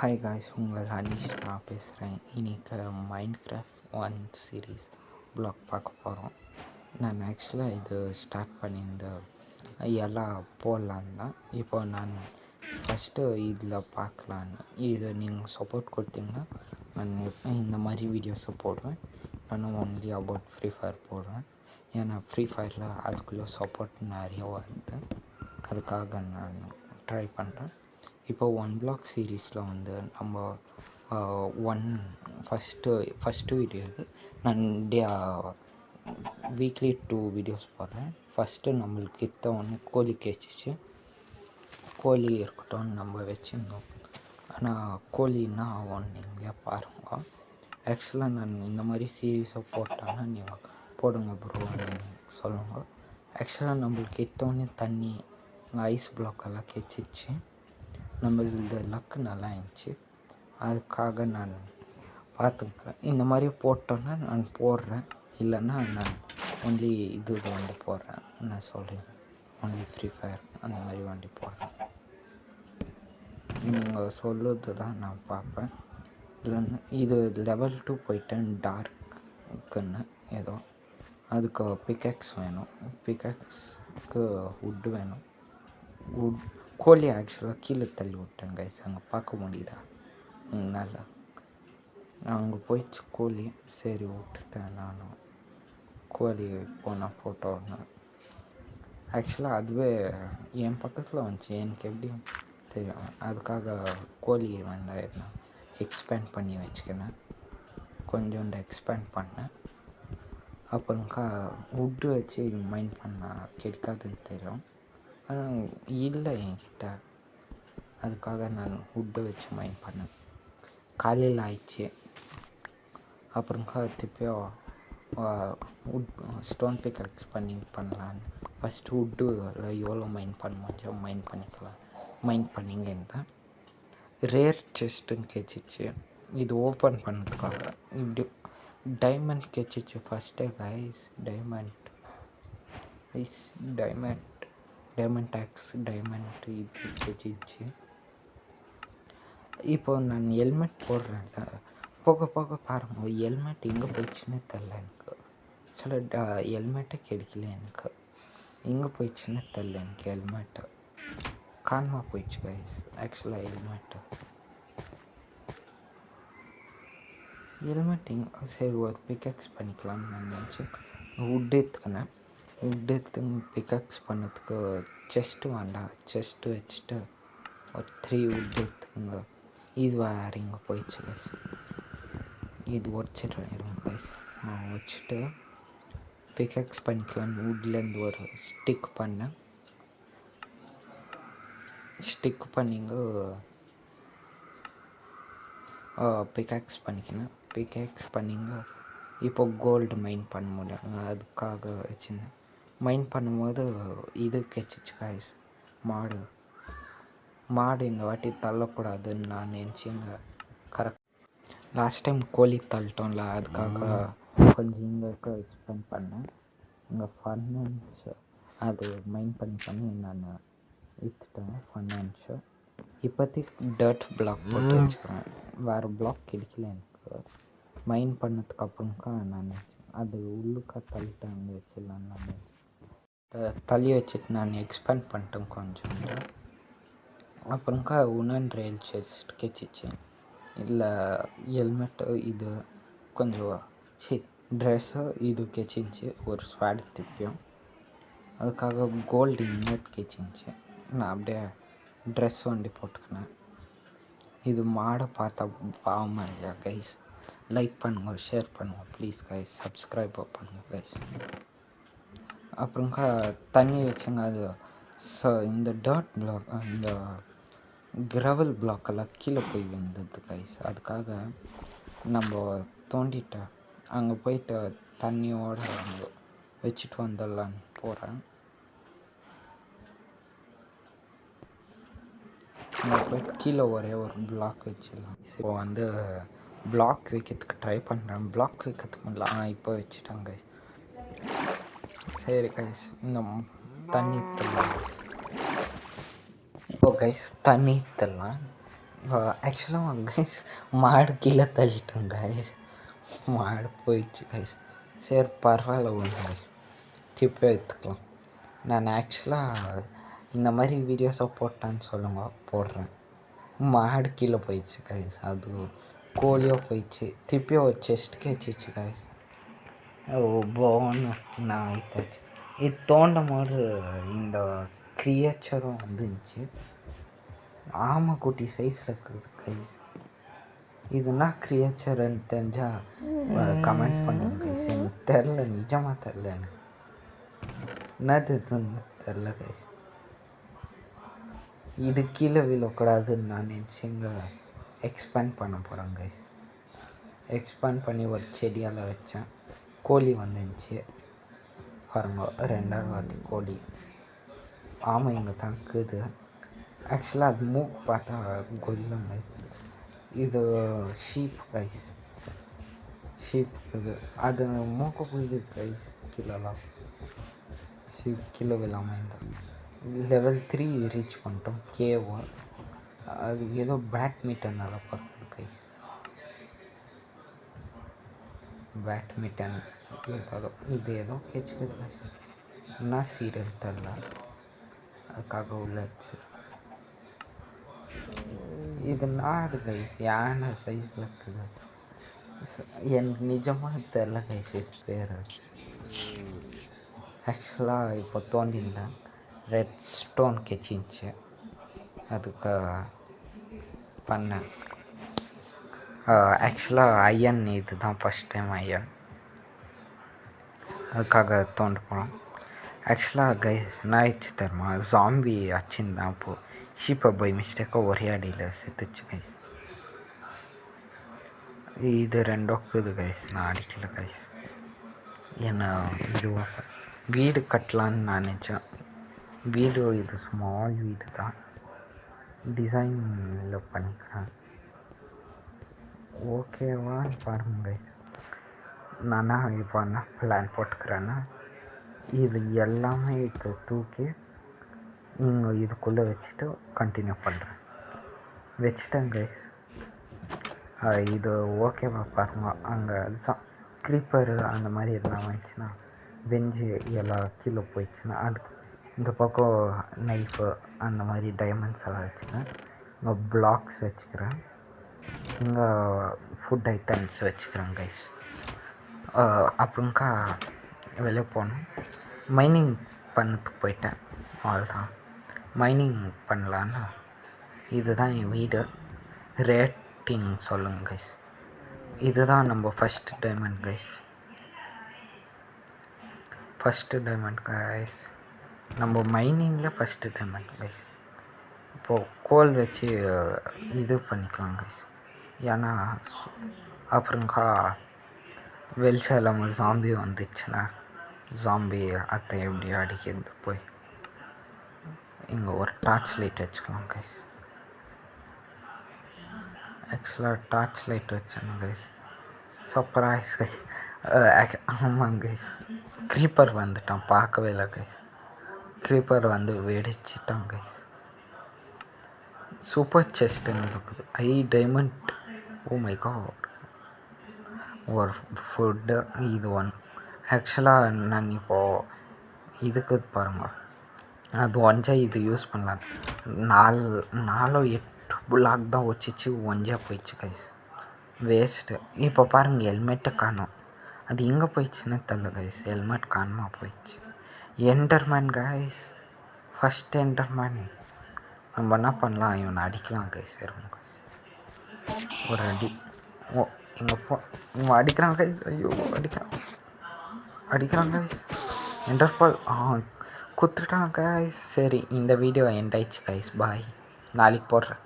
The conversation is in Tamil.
ஹாய் காய்ஸ், உங்கள் ஹனீஷ் நான் பேசுகிறேன். இன்றைக்கி மைண்ட் கிராஃப்ட் 1 சீரீஸ் ப்ளாக் பார்க்க போகிறோம். நான் ஆக்சுவலாக இது ஸ்டார்ட் பண்ணியிருந்த எல்லாம் போடலான்னு தான். இப்போ நான் ஃபஸ்ட்டு இதில் பார்க்கலான்னு இது நீங்கள் சப்போர்ட் கொடுத்தீங்கன்னா நான் இந்த மாதிரி வீடியோஸை போடுவேன். நானும் ஒன்லி அபவுட் ஃப்ரீ ஃபயர் போடுவேன். ஏன்னா ஃப்ரீ ஃபயரில் அதுக்குள்ளே சப்போர்ட் நிறைய வருது, அதுக்காக நான் ட்ரை பண்ணுறேன். இப்போ 1 பிளாக் சீரீஸில் வந்து நம்ம ஃபஸ்ட்டு வீடியோ இது. நான் வீக்லி 2 வீடியோஸ் போடுறேன். ஃபஸ்ட்டு நம்மளுக்கு கிட்ட ஒன்று கோழி கேச்சிச்சு. கோழி இருக்கட்டும் நம்ம வச்சுருந்தோம். ஆனால் கோழின்னா ஒன்று நீங்களே பாருங்க. ஆக்சுவலாக நான் இந்த மாதிரி சீரீஸை போட்டாங்கன்னா நீங்கள் போடுங்க ப்ரோன்னு சொல்லுங்க. ஆக்சுவலாக நம்மளுக்கு கிட்டோன்னே தண்ணி ஐஸ் பிளாக்கெல்லாம் கேச்சிச்சு. நம்மளது லக்கு நல்லா இருந்துச்சு, அதுக்காக நான் பார்த்துக்கிறேன். இந்த மாதிரி போட்டோன்னா நான் போடுறேன், இல்லைன்னா நான் ஒன்லி இது வண்டி போடுறேன். நான் சொல்கிறேன் ஒன்லி ஃப்ரீ ஃபயர் அந்த மாதிரி வண்டி போடுறேன். நீங்கள் சொல்லுறது தான் நான் பார்ப்பேன். இல்லைன்னா இது லெவல் 2 போயிட்டேன் டார்க்குன்னு ஏதோ. அதுக்கு பிக்கேக்ஸ் வேணும், பிக்கேக்ஸ்க்கு வுட்டு வேணும். கோழி ஆக்சுவலாக கீழே தள்ளி விட்டேன் கைஸ், அங்கே பார்க்க முடியுதா? நல்லா அங்கே போயிடுச்சு கோழி. சரி விட்டுட்டேன் நானும். கோழி போனால் போட்டோன்னு ஆக்சுவலாக அதுவே என் பக்கத்தில் வந்துச்சு, எனக்கு எப்படி தெரியும். அதுக்காக கோழி வந்து நான் எக்ஸ்பேண்ட் பண்ணி வச்சுக்கினேன், கொஞ்சோண்டு எக்ஸ்பேண்ட் பண்ணேன். அப்புறம்க்கா வுட்டு வச்சு மைண்ட் பண்ணால் கிடைக்காதுன்னு தெரியும், ஆனால் இல்லை என்கிட்ட. அதுக்காக நான் வுட்டை வச்சு மைண்ட் பண்ணேன். காலையில் ஆயிடுச்சு. அப்புறம்க்கா திருப்பியும் ஸ்டோன் பிக்கேக்ஸ் பண்ணலான்னு ஃபஸ்ட்டு வுட்டு எவ்வளோ மைண்ட் பண்ண முடியும் மைண்ட் பண்ணிங்கன்னு தான். ரேர் செஸ்ட்டுன்னு கேச்சிச்சு. இது ஓப்பன் பண்ணதுக்காக இப்படி டைமண்ட் கேச்சிச்சு ஃபஸ்ட்டே கைஸ். டைமண்ட் டாக்ஸ் டைமண்ட் இது கேச்சிச்சு. இப்போ நான் ஹெல்மெட் போடுறேன்ல, போக போக பாருங்கள் ஹெல்மெட் எங்கே போயிடுச்சுன்னு தெரில எனக்கு. சில ஹெல்மெட்டே கிடைக்கல எனக்கு, எங்கே போயிடுச்சுன்னு தெரில எனக்கு. ஹெல்மெட்டு காணாமல் போயிடுச்சு கைஸ். ஆக்சுவலாக ஹெல்மெட் எங்கே? சரி ஒரு பிக்கேக்ஸ் பண்ணிக்கலாம்னு நான் நினச்சி வுட் எடுத்துக்கினேன். வுட் எடுத்து பிக்கேக்ஸ் பண்ணதுக்கு செஸ்ட்டு வேண்டாம், செஸ்ட்டு வச்சுட்டு ஒரு 3 வுட் எடுத்துக்கோங்க. இது வேறு இங்கே போயிடுச்சு கைஸ். இது உடச்சிட்றேன் இருங்க கைஸ். வச்சுட்டு பிக்கேக்ஸ் பண்ணிக்கலான்னு வுட்லேருந்து ஒரு ஸ்டிக் பண்ணேன். ஸ்டிக் பண்ணிங்க பிக்கேக்ஸ் பண்ணிக்கினேன். பிக்கேக்ஸ் பண்ணிங்க இப்போ கோல்டு மைன் பண்ண முடியும், அதுக்காக வச்சுருந்தேன். மைன் பண்ணும்போது இது கிடச்சிச்சு கைஸ், மாடு இந்த வாட்டி தள்ளக்கூடாதுன்னு நான் நினச்சிங்க. கரெக்ட் லாஸ்ட் டைம் கோழி தள்ளிட்டோம்ல, அதுக்காக கொஞ்சம் இங்கே இருக்க எக்ஸ்பிளைன் பண்ணேன். இங்கே ஃபன்னாச்சு, அது மைண்ட் பண்ணி நான் விற்றுட்டேன். ஃபன்னாச்சு. இப்போதைக்கு டர்ட் பிளாக் போட்டு வச்சுக்கிறேன், வேறு பிளாக் கிடைக்கல எனக்கு. மைண்ட் பண்ணதுக்கு அப்புறம்க்கா நான் அது உள்ளுக்கா தள்ளிட்டேன், அங்கே வச்சிடலான்னு நான் தள்ளி வச்சுட்டு நான் எக்ஸ்பேண்ட் பண்ணிட்டேன் கொஞ்சம். அப்புறம்க்கா உன்னன் ரயில் செஸ்ட் கேச்சிச்சு. இல்லை ஹெல்மெட்டு இது கொஞ்சம் ட்ரெஸ்ஸு இது கேச்சிச்சு. ஒரு ஸ்வாட் திருப்பியும் அதுக்காக கோல்டு இன்னட் கேச்சிச்சு. நான் அப்படியே ட்ரெஸ் வண்டி போட்டுக்கினேன். இது மாடை பார்த்தா பாவமாக இல்லையா கைஸ்? லைக் பண்ணுங்க, ஷேர் பண்ணுங்க ப்ளீஸ் கைஸ், சப்ஸ்கிரைப் பண்ணுங்க கைஸ். அப்புறம்க்கா தண்ணி வச்சுங்க. அது இந்த டர்ட் பிளாக், இந்த கிரவல் பிளாக்கெல்லாம் கீழே போய் விழுந்தது கைஸ். அதுக்காக நம்ம தோண்டிட்டு அங்கே போயிட்டு தண்ணியோடு அங்கே வச்சுட்டு வந்துடலான்னு போகிறேன். அங்கே போயிட்டு கீழே ஒரே ஒரு பிளாக் வச்சிடலாம். இப்போ வந்து பிளாக் வைக்கிறதுக்கு ட்ரை பண்ணுறேன். பிளாக் வைக்கிறதுக்கு முடியல. இப்போ வச்சுட்டேன் கைஸ். சரி கைஸ், இந்த தண்ணி தரலாம். இப்போ கைஸ் தண்ணி தரலாம். ஆக்சுவலாக கைஸ் மாடு கீழே தள்ளிட்டோம் கைஸ். மாடு போயிடுச்சு கைஸ். சரி பரவாயில்ல ஒன்று கைஸ், திருப்பி எடுத்துக்கலாம். நான் ஆக்சுவலாக இந்த மாதிரி வீடியோஸை போட்டான்னு சொல்லுங்க போடுறேன். மாடு கீழே போயிடுச்சு கைஸ், அது கோழியோ போயிடுச்சு. திருப்பி ஒரு செஸ்ட் கேச்சிச்சு கைஸ். போன்னு நான் ஆயிட்டாச்சு. இது தோண்டும் போது இந்த கிரியேச்சரும் வந்துருந்துச்சு. ஆமைக்குட்டி சைஸில் இருக்குது கைஸ். இதுனா கிரியேச்சர்ன்னு தெரிஞ்சால் கமெண்ட் பண்ணுங்க கைஸ். எனக்கு தெரில, நிஜமாக தெரில, எனக்கு என்னது இதுன்னு தெரில கைஸ். இது கீழே விழக்கூடாதுன்னு நான் நினச்சி இங்கே எக்ஸ்பேண்ட் பண்ண போகிறேன் கைஸ். எக்ஸ்பேண்ட் பண்ணி ஒரு செடியால் வச்சேன். கோழி வந்துருந்துச்சு பாருங்க, 2வது வாத்தி கோழி. ஆமாம் இங்கே தங்குது. ஆக்சுவலாக அது மூக்கு பார்த்தா கொல்ல மாதிரி. இது ஷீப் கைஸ், ஷீப் இது. அது மூக்கு போயிடுது கைஸ் கீழெல்லாம். ஷீப் கீழே விழாமல் இருந்தால். லெவல் 3 ரீச் பண்ணிட்டோம் கேவோ. அது ஏதோ பேட்மிண்டன் பறக்குது கைஸ். பேட்மிண்டன் இது ஏதோ கேட்சுக்குது கைஸ். என்ன சீரியல் தெரில, அதுக்காக உள்ள வச்சு. இது அது கைஸ் யானை சைஸில் இருக்குது. எனக்கு நிஜமாக தெரில கைஸ் இது பேர். ஆக்சுவலாக இப்போ தோண்டியிருந்தேன், ரெட் ஸ்டோன் கெச்சின்ச்சு, அதுக்கு பண்ணேன். ஆக்சுவலாக அயன் இது தான் ஃபஸ்ட் டைம் அயன், அதுக்காக தோண்ட போகிறோம். ஆக்சுவலாக கைஸ் என்ன ஆயிடுச்சு தெரியுமா, ஜாம்பி அடிச்சுருந்தான். அப்போது ஷீப்பை பை மிஸ்டேக்காக ஒரே அடியில் செத்துச்சு கைஸ். இது 2 இருக்குது கைஸ், நான் அடிக்கல கைஸ். என்ன இதுவாக வீடு கட்டலான்னு நான் நினச்சேன். வீடு இது ஸ்மால் வீடு தான், டிசைனில் பண்ணிக்கிறேன். ஓகேவான்னு பாருங்கள் கைஸ். நான் இப்போ என்ன பிளான் போட்டுக்கிறேன்னா, இது எல்லாமே இப்போ தூக்கி இங்கே இதுக்குள்ளே வச்சுட்டு கண்டினியூ பண்ணுறேன். வச்சுட்டேன் கைஸ். இது ஓகேவா பாருங்க. அங்கே க்ரீப்பரு அந்த மாதிரி எதுனா வந்துச்சுன்னா, வெஞ்சு எல்லாம் கீழே போயிடுச்சுன்னா, அதுக்கு இந்த பக்கம் நைஃபு அந்த மாதிரி டைமண்ட்ஸ் எல்லாம் வச்சுக்கிறேன். இங்கே பிளாக்ஸ் வச்சுக்கிறேன். இங்கே ஃபுட் ஐட்டம்ஸ் வச்சுக்கிறேன் கைஸ். அப்புறம்க்கா வெளியே போகணும். மைனிங் பண்ணதுக்கு போயிட்டேன், அவ்வளோதான். மைனிங் பண்ணலான்னு. இதுதான் என் வீடு. ரேட்டிங் சொல்லுங்கள் கைஸ். இதுதான் நம்ம first diamond guys. First diamond guys, நம்ம மைனிங்கில் ஃபஸ்ட்டு டைமண்ட் கைஸ். இப்போது கோல் வச்சு இது பண்ணிக்கலாம் கைஸ். ஏன்னா அப்புறம்க்கா வெளிச்சம் இல்லாமல் ஜாம்பி வந்துச்சுன்னா, ஜாம்பி அத்தை எப்படி அடிக்கிறது போய் இங்கே ஒரு டார்ச் லைட் வச்சுக்கலாம் கைஸ். ஆக்சுவலாக டார்ச் லைட் வச்சேன் கைஸ். Surprise guys. ஆமாங்க கைஸ், க்ரீப்பர் வந்துட்டான், பார்க்கவே இல்லை கைஸ். க்ரீப்பர் வந்து வெடிச்சிட்டான் கைஸ். சூப்பர் செஸ்ட்டுன்னு இருக்குது, டைமண்ட். Oh my God. ஒரு ஃபுட்டு இது ஒன். ஆக்சுவலாக நான் இப்போது இதுக்கு பாருங்க, அது ஒஞ்சா இது யூஸ் பண்ணலாம். 8 பிளாக் தான் வச்சிச்சு, ஒஞ்சா போயிடுச்சு கைஸ், வேஸ்ட்டு. இப்போ பாருங்கள் ஹெல்மெட்டை காணும், அது எங்கே போயிடுச்சுன்னு தெரில கைஸ். ஹெல்மெட் காணுமா போயிடுச்சு. என்டர்மேன் கைஸ், ஃபஸ்ட் என்டர்மேன். நம்ம என்ன பண்ணலாம், இவனை அடிக்கலாம் கைஸ். இருக்கும் கைஸ், ஒரு அடி. ஓ இங்கே இவன் அடிக்கிறான் கைஸ். ஐயோ அடிக்கிறான் கைஸ். என்டர்பால் குத்துட்டான் கைஸ். சரி, இந்த வீடியோ எண்ட் ஆயிடுச்சு கைஸ். பாய், நாளைக்கு போடுறேன்.